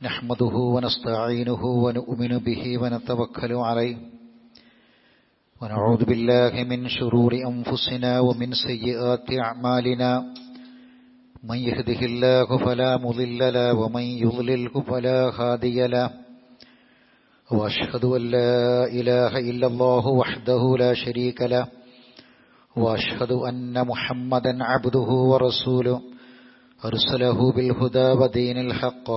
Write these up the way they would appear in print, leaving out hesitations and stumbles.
نحمده ونستعينه ونؤمن به ونتوكل عليه ونعوذ بالله من شرور أنفسنا ومن سيئات أعمالنا من يهده الله فلا مضل له ومن يضلله فلا هادي له وأشهد أن لا إله إلا الله وحده لا شريك له وأشهد أن محمدا عبده ورسوله أرسله بالهدى ودين الحق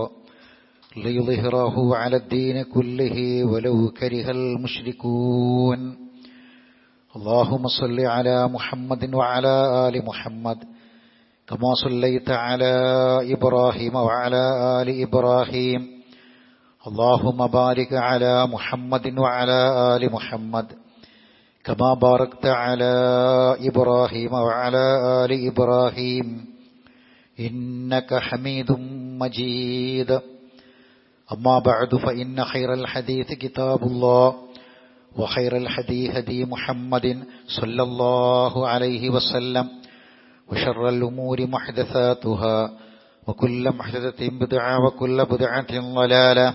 ليظهره على الدين كله ولو كره المشركون اللهم صل على محمد وعلى آل محمد كما صليت على إبراهيم وعلى آل إبراهيم اللهم بارك على محمد وعلى آل محمد كما باركت على إبراهيم وعلى آل إبراهيم إنك حميد مجيد أما بعد فإن خير الحديث كتاب الله وخير الهدي هدي محمد صلى الله عليه وسلم وشر الأمور محدثاتها وكل محدثة بدعة وكل بدعة ضلالة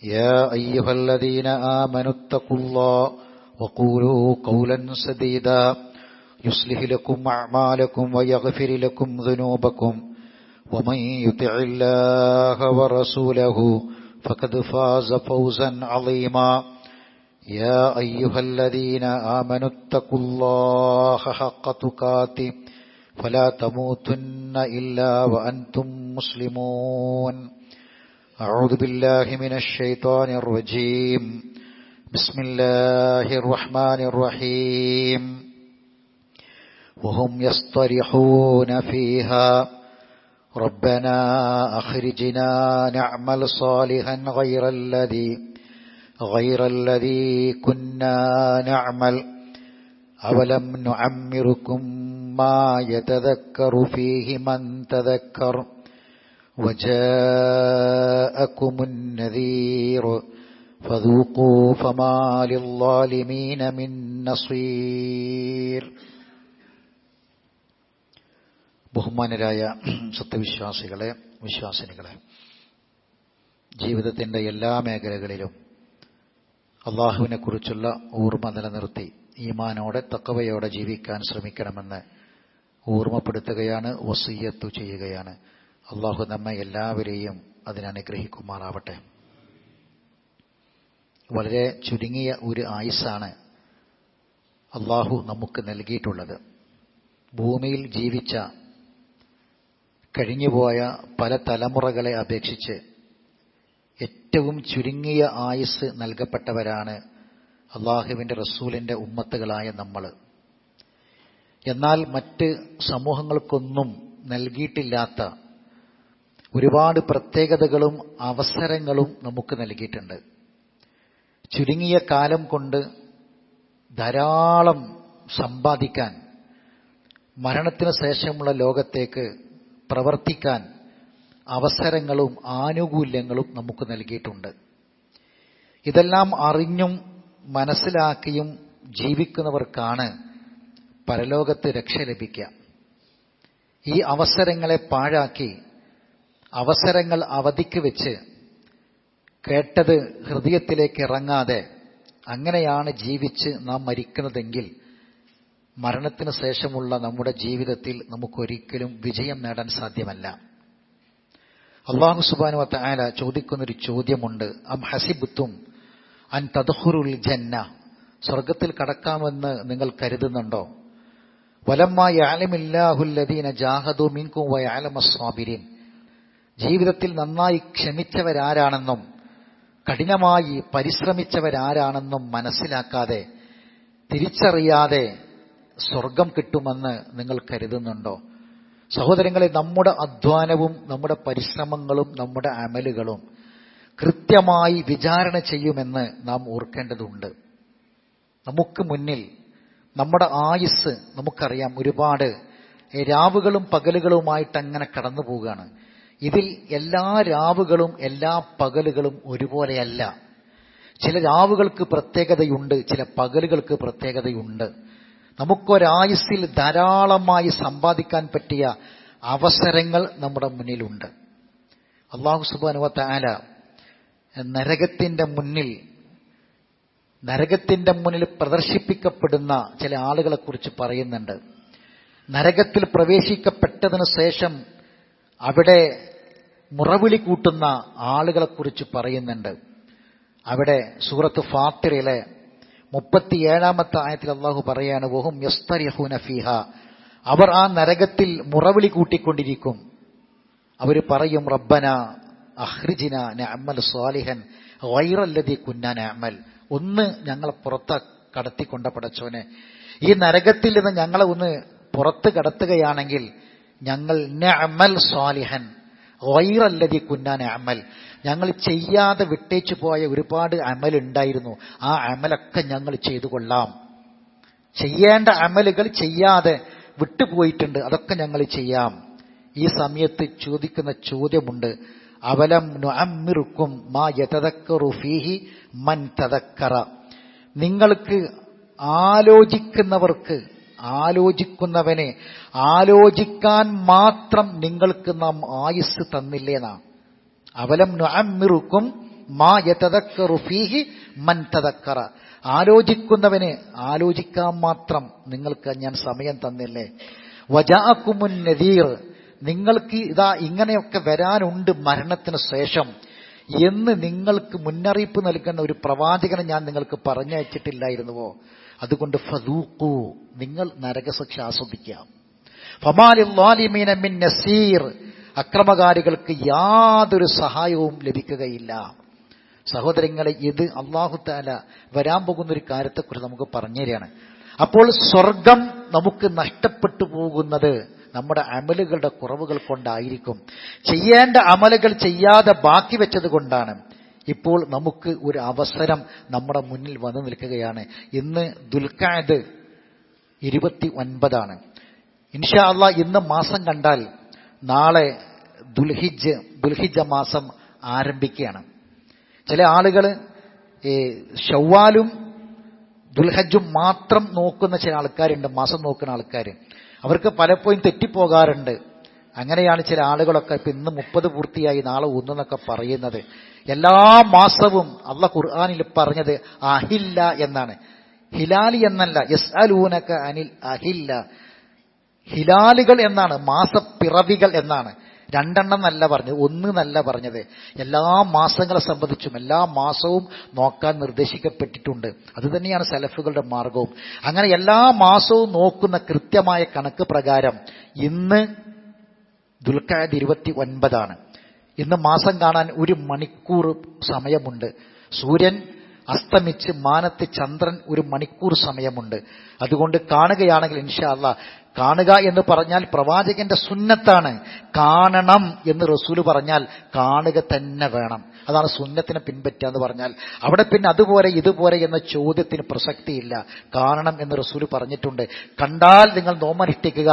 يا أيها الذين آمنوا اتقوا الله وقولوا قولا سديدا يصلح لكم أعمالكم ويغفر لكم ذنوبكم ومن يطع الله ورسوله فقد فاز فوزا عظيما يا أيها الذين آمنوا اتقوا الله حق تقاته فلا تموتن إلا وأنتم مسلمون أعوذ بالله من الشيطان الرجيم بسم الله الرحمن الرحيم وهم يصطرخون فيها ربنا أخرجنا نعمل صالحا غير الذي كنا نعمل أولم نعمركم ما يتذكر فيه من تذكر وجاءكم النذير فذوقوا فما للظالمين من نصير. ബഹുമാനരായ സത്യവിശ്വാസികളെ, വിശ്വാസിനികളെ, ജീവിതത്തിൻ്റെ എല്ലാ മേഖലകളിലും അള്ളാഹുവിനെ കുറിച്ചുള്ള ഓർമ്മ നിലനിർത്തി ഈമാനോടെ തഖ്വയോടെ ജീവിക്കാൻ ശ്രമിക്കണമെന്ന് ഓർമ്മപ്പെടുത്തുകയാണ്, വസിയ്യത്ത് ചെയ്യുകയാണ്. അള്ളാഹു നമ്മെ എല്ലാവരെയും അതിനനുഗ്രഹിക്കുമാറാവട്ടെ. വളരെ ചുരുങ്ങിയ ഒരു ആയുസ്സാണ് അള്ളാഹു നമുക്ക് നൽകിയിട്ടുള്ളത്. ഭൂമിയിൽ ജീവിച്ച കഴിഞ്ഞുപോയ പല തലമുറകളെ അപേക്ഷിച്ച് ഏറ്റവും ചുരുങ്ങിയ ആയുസ് നൽകപ്പെട്ടവരാണ് അള്ളാഹുവിൻ്റെ റസൂലിൻ്റെ ഉമ്മത്തുകളായ നമ്മൾ. എന്നാൽ മറ്റ് സമൂഹങ്ങൾക്കൊന്നും നൽകിയിട്ടില്ലാത്ത ഒരുപാട് പ്രത്യേകതകളും അവസരങ്ങളും നമുക്ക് നൽകിയിട്ടുണ്ട്. ചുരുങ്ങിയ കാലം കൊണ്ട് ധാരാളം സമ്പാദിക്കാൻ, മരണത്തിന് ശേഷമുള്ള ലോകത്തേക്ക് പ്രവർത്തിക്കാൻ അവസരങ്ങളും ആനുകൂല്യങ്ങളും നമുക്ക് നൽകിയിട്ടുണ്ട്. ഇതെല്ലാം അറിഞ്ഞും മനസ്സിലാക്കിയും ജീവിക്കുന്നവർക്കാണ് പരലോകത്ത് രക്ഷ ലഭിക്കുക. ഈ അവസരങ്ങളെ പാഴാക്കി, അവസരങ്ങൾ അവധിക്ക് വെച്ച് കേട്ടത് ഹൃദയത്തിലേക്ക് ഇറങ്ങാതെ അങ്ങനെയാണ് ജീവിച്ച് നാം മരിക്കുന്നതെങ്കിൽ മരണത്തിന് ശേഷമുള്ള നമ്മുടെ ജീവിതത്തിൽ നമുക്കൊരിക്കലും വിജയം നേടാൻ സാധ്യമല്ല. അല്ലാഹു സുബ്ഹാനഹു വ തആല ചോദിക്കുന്നൊരു ചോദ്യമുണ്ട്. അം ഹസിബ്തും അൻ തദ്ഖുലുൽ ജന്ന, സ്വർഗ്ഗത്തിൽ കടക്കാമെന്ന് നിങ്ങൾ കരുതുന്നുണ്ടോ? വലമ്മാ യഅലമില്ലാഹു അല്ലദീന ജാഹദു മിൻകും വയഅലമസ് സ്വാബിരീൻ, ജീവിതത്തിൽ നന്നായി ക്ഷമിച്ചവരാരാണെന്നും കഠിനമായി പരിശ്രമിച്ചവരാരാണെന്നും മനസ്സിലാക്കാതെ, തിരിച്ചറിയാതെ സ്വർഗം കിട്ടുമെന്ന് നിങ്ങൾ കരുതുന്നുണ്ടോ? സഹോദരങ്ങളെ, നമ്മുടെ അധ്വാനവും നമ്മുടെ പരിശ്രമങ്ങളും നമ്മുടെ അമലുകളും കൃത്യമായി വിചാരണ ചെയ്യുമെന്ന് നാം ഓർക്കേണ്ടതുണ്ട്. നമുക്ക് മുന്നിൽ നമ്മുടെ ആയുസ് നമുക്കറിയാം, ഒരുപാട് രാവുകളും പകലുകളുമായിട്ട് അങ്ങനെ കടന്നു പോവുകയാണ്. ഇതിൽ എല്ലാ രാവുകളും എല്ലാ പകലുകളും ഒരുപോലെയല്ല. ചില രാവുകൾക്ക് പ്രത്യേകതയുണ്ട്, ചില പകലുകൾക്ക് പ്രത്യേകതയുണ്ട്. നമുക്കൊരായുസ്സിൽ ധാരാളമായി സമ്പാദിക്കാൻ പറ്റിയ അവസരങ്ങൾ നമ്മുടെ മുന്നിലുണ്ട്. അല്ലാഹു സുബ്ഹാനഹു വ തആല നരകത്തിന്റെ മുന്നിൽ പ്രദർശിപ്പിക്കപ്പെടുന്ന ചില ആളുകളെ കുറിച്ച് പറയുന്നുണ്ട്. നരകത്തിൽ പ്രവേശിക്കപ്പെട്ടതിനു ശേഷം അവിടെ മുറവിളി കൂട്ടുന്ന ആളുകളെ കുറിച്ച് പറയുന്നുണ്ട്. അവിടെ സൂറത്ത് ഫാത്തിറിലെ 37-ാമത്തെ ആയത്തിൽ അല്ലാഹു പറയാണ്, വഹും യസ്തരിഹൂന ഫീഹ, അവർ ആ നരകത്തിൽ മുറവിളി കൂട്ടിക്കൊണ്ടിരിക്കും. അവർ പറയും, റബ്ബന അഖ്രിജ്ന നഅമൽ സ്വാലിഹൻ ഗൈറല്ലദീ കുന്നാ നഅമൽ, ഒന്ന് ഞങ്ങളെ പുറത്ത് കടത്തിക്കൊണ്ട പടച്ചോനെ, ഈ നരകത്തിൽ നിന്ന് ഞങ്ങളെ ഒന്ന് പുറത്ത് കടത്തുകയാണെങ്കിൽ ഞങ്ങൾ നഅമൽ സ്വാലിഹൻ ഗൈറല്ലദീ കുന്നാ നഅമൽ, ഞങ്ങൾ ചെയ്യാതെ വിട്ടേച്ചു പോയ ഒരുപാട് അമലുണ്ടായിരുന്നു, ആ അമലൊക്കെ ഞങ്ങൾ ചെയ്തു കൊള്ളാം. ചെയ്യേണ്ട അമലുകൾ ചെയ്യാതെ വിട്ടുപോയിട്ടുണ്ട്, അതൊക്കെ ഞങ്ങൾ ചെയ്യാം. ഈ സമയത്ത് ചോദിക്കുന്ന ചോദ്യമുണ്ട്, അവലം നുഅമ്മിറുക്കും മാ യതദക്കറു ഫീഹി മൻ തദക്കറ, നിങ്ങൾക്ക് ആലോചിക്കുന്നവനെ ആലോചിക്കാൻ മാത്രം നിങ്ങൾക്ക് നാം ആയുസ് തന്നില്ലേന്നാ. അവലം നുഅമ്മിറുക്കും മാ യതദക്കറു ഫീഹി മൻ തദക്കറ, ആലോചിക്കുന്നവന് ആലോചിക്കാൻ മാത്രം നിങ്ങൾക്ക് ഞാൻ സമയം തന്നില്ലേ. വജാഅക്കുമുൻ നദീർ, നിങ്ങൾക്ക് ഇതാ ഇങ്ങനെയൊക്കെ വരാനുണ്ട് മരണത്തിന് ശേഷം എന്ന് നിങ്ങൾക്ക് മുന്നറിയിപ്പ് നൽകുന്ന ഒരു പ്രവാചകനെ ഞാൻ നിങ്ങൾക്ക് പറഞ്ഞയച്ചിട്ടില്ലായിരുന്നുവോ? അതുകൊണ്ട് ഫദൂഖു, നിങ്ങൾ നരകശിക്ഷ ആസ്വദിക്കാം. ഫമാലിൽ ളാലിമീന മിൻ നസീർ, അക്രമകാരികൾക്ക് യാതൊരു സഹായവും ലഭിക്കുകയില്ല. സഹോദരങ്ങളെ, ഇത് അല്ലാഹു തആല വരാൻ പോകുന്ന ഒരു കാര്യത്തെക്കുറിച്ച് നമുക്ക് പറഞ്ഞു തരികയാണ്. അപ്പോൾ സ്വർഗം നമുക്ക് നഷ്ടപ്പെട്ടു പോകുന്നത് നമ്മുടെ അമലുകളുടെ കുറവുകൾ കൊണ്ടായിരിക്കും, ചെയ്യേണ്ട അമലുകൾ ചെയ്യാതെ ബാക്കി വെച്ചത് കൊണ്ടാണ്. ഇപ്പോൾ നമുക്ക് ഒരു അവസരം നമ്മുടെ മുന്നിൽ വന്നു നിൽക്കുകയാണ്. ഇന്ന് ദുൽഖഅദ് 29 ഇൻഷാ അല്ലാഹ്. ഇന്ന് മാസം കണ്ടാൽ നാളെ ദുൽഹിജ്ജ മാസം ആരംഭിക്കുകയാണ്. ചില ആളുകൾ ശവ്വാലും ദുൽഹജ്ജും മാത്രം നോക്കുന്ന ചില ആൾക്കാരുണ്ട്, മാസം നോക്കുന്ന ആൾക്കാർ. അവർക്ക് പലപ്പോഴും തെറ്റിപ്പോകാറുണ്ട്. അങ്ങനെയാണ് ചില ആളുകളൊക്കെ ഇപ്പം ഇന്ന് 30 പൂർത്തിയായി നാളെ 1 എന്നൊക്കെ പറയുന്നത്. എല്ലാ മാസവും അല്ലാഹ് ഖുർആനിൽ പറഞ്ഞത് അഹില്ല എന്നാണ്, ഹിലാലി എന്നല്ല. യസ്അലൂനക അനിൽ അഹില്ല, ഹിലാലുകൾ എന്നാണ്, മാസപ്പിറവികൾ എന്നാണ്. 2 എന്നല്ല പറഞ്ഞത്, 1 എന്നല്ല പറഞ്ഞത്. എല്ലാ മാസങ്ങളെ സംബന്ധിച്ചും എല്ലാ മാസവും നോക്കാൻ നിർദ്ദേശിക്കപ്പെട്ടിട്ടുണ്ട്. അതുതന്നെയാണ് സലഫുകളുടെ മാർഗവും. അങ്ങനെ എല്ലാ മാസവും നോക്കുന്ന കൃത്യമായ കണക്ക് പ്രകാരം ഇന്ന് ദുൽഖഅദ് 29. ഇന്ന് മാസം കാണാൻ 1 മണിക്കൂർ സമയമുണ്ട്. സൂര്യൻ അസ്തമിച്ച് മാനത്ത് ചന്ദ്രൻ 1 മണിക്കൂർ സമയമുണ്ട്. അതുകൊണ്ട് കാണുകയാണെങ്കിൽ ഇൻഷാ അല്ലാഹ്, കാണുക എന്ന് പറഞ്ഞാൽ പ്രവാചകന്റെ സുന്നത്താണ്. കാണണം എന്ന് റസൂല് പറഞ്ഞാൽ കാണുക തന്നെ വേണം. അതാണ് സുന്നത്തിനെ പിൻപറ്റുക എന്ന് പറഞ്ഞാൽ. അവിടെ പിന്നെ അതുപോലെ ഇതുപോലെ എന്ന ചോദ്യത്തിന് പ്രസക്തിയില്ല. കാണണം എന്ന് റസൂല് പറഞ്ഞിട്ടുണ്ട്. കണ്ടാൽ നിങ്ങൾ നോമ്പനുഷ്ഠിക്കുക,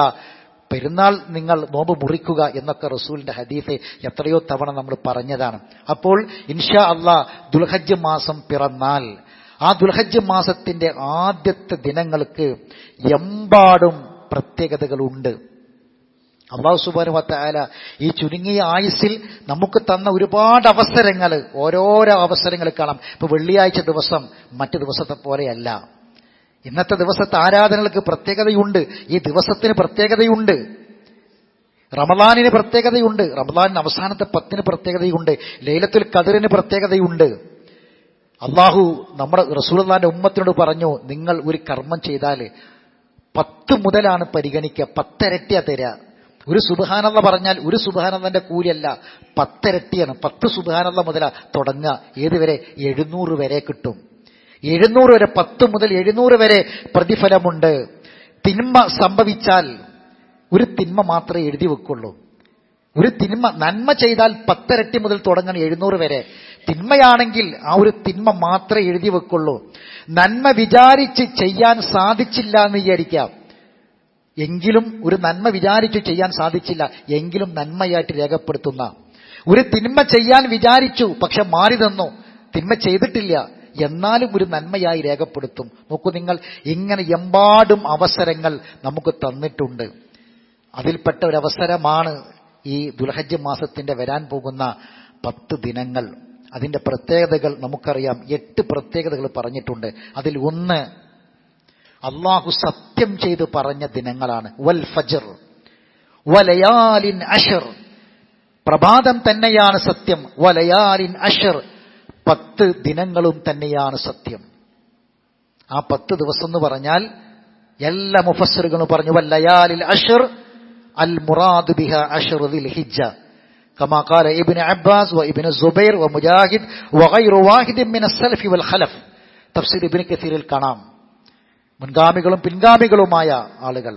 പെരുന്നാൾ നിങ്ങൾ നോമ്പ് മുറിക്കുക എന്നൊക്കെ റസൂലിന്റെ ഹദീസ് എത്രയോ തവണ നമ്മൾ പറഞ്ഞതാണ്. അപ്പോൾ ഇൻഷാ അല്ലാഹ് ദുൽഹജ്ജ് മാസം പിറന്നാൽ ആ ദുൽഹജ്ജ് മാസത്തിന്റെ ആദ്യത്തെ ദിനങ്ങൾക്ക് എമ്പാടും പ്രത്യേകതകളുണ്ട്. അല്ലാഹു സുബ്ഹാനഹു വ തആല ഈ ചുരുങ്ങിയ ആയുസ്സിൽ നമുക്ക് തന്ന ഒരുപാട് അവസരങ്ങൾ, ഓരോരോ അവസരങ്ങൾ കാണാം. ഇപ്പൊ വെള്ളിയാഴ്ച ദിവസം മറ്റു ദിവസത്തെ പോലെയല്ല. ഇന്നത്തെ ദിവസത്തെ ആരാധനകൾക്ക് പ്രത്യേകതയുണ്ട്, ഈ ദിവസത്തിന് പ്രത്യേകതയുണ്ട്. റമളാനിന് പ്രത്യേകതയുണ്ട്, റമളാനിന് അവസാനത്തെ 10 പ്രത്യേകതയുണ്ട്, ലൈലത്തുൽ ഖദ്റിന് പ്രത്യേകതയുണ്ട്. അല്ലാഹു നമ്മുടെ റസൂലുള്ളാഹിന്റെ ഉമ്മത്തിനോട് പറഞ്ഞു, നിങ്ങൾ ഒരു കർമ്മം ചെയ്താൽ 10 മുതലാണ് പരിഗണിക്കുക, 10 ഇരട്ടിയാ തരാ. ഒരു സുബ്ഹാനല്ലാഹ് പറഞ്ഞാൽ ഒരു സുബ്ഹാനല്ലാഹിന്റെ കൂലിയല്ല, 10 ഇരട്ടിയാണ്. 10 സുബ്ഹാനല്ലാഹ് മുതലാ തുടങ്ങുക. ഏതുവരെ? 700 വരെ കിട്ടും. 700 വരെ, 10 മുതൽ 700 വരെ പ്രതിഫലമുണ്ട്. തിന്മ സംഭവിച്ചാൽ ഒരു തിന്മ മാത്രമേ എഴുതി വെക്കുള്ളൂ. ഒരു തിന്മ, നന്മ ചെയ്താൽ 10 ഇരട്ടി മുതൽ തുടങ്ങണം 700 വരെ. തിന്മയാണെങ്കിൽ ആ ഒരു തിന്മ മാത്രമേ എഴുതി വെക്കുള്ളൂ. നന്മ വിചാരിച്ച് ചെയ്യാൻ സാധിച്ചില്ല എന്ന് വിചാരിക്കാം, എങ്കിലും ഒരു നന്മ വിചാരിച്ചു ചെയ്യാൻ സാധിച്ചില്ല എങ്കിലും നന്മയായിട്ട് രേഖപ്പെടുത്തുന്ന. ഒരു തിന്മ ചെയ്യാൻ വിചാരിച്ചു പക്ഷെ മാറി തന്നു, തിന്മ ചെയ്തിട്ടില്ല, എന്നാലും ഒരു നന്മയായി രേഖപ്പെടുത്തും. നോക്കൂ നിങ്ങൾ, ഇങ്ങനെ എമ്പാടും അവസരങ്ങൾ നമുക്ക് തന്നിട്ടുണ്ട്. അതിൽപ്പെട്ട ഒരവസരമാണ് ഈ ദുൽഹജ്ജ് മാസത്തിന്റെ വരാൻ പോകുന്ന 10 ദിനങ്ങൾ, അതിന്റെ പ്രത്യേകതകൾ നമുക്കറിയാം. 8 പ്രത്യേകതകൾ പറഞ്ഞിട്ടുണ്ട്. അതിൽ ഒന്ന്, അള്ളാഹു സത്യം ചെയ്ത് പറഞ്ഞ ദിനങ്ങളാണ്. വൽ ഫജ്ർ വലയാലിൻ അശ്ർ, പ്രഭാതം തന്നെയാണ് സത്യം. വലയാലിൻ അശ്ർ, 10 ദിനങ്ങളും തന്നെയാണ് സത്യം. ആ 10 ദിവസം എന്ന് പറഞ്ഞാൽ എല്ലാ മുഫസ്സിറുകളും പറഞ്ഞു വല്ലയാലിൽ അശ്ർ അൽ മുറാദു ബിഹ അശ്ർ ദിൽ ഹിജ്ജ കമാ ഖാല ഇബ്നു അബ്ബാസ് വ ഇബ്നു സുബൈർ വ മുജാഹിദ് വ ഗൈറു വാഹിദിൻ മിന അസ്സലഫി വൽ ഖലഫ്. തഫ്സീർ ഇബ്നു കസീറിൽ കാണാം. മുൻഗാമികളും പിൻഗാമികളുമായ ആളുകൾ,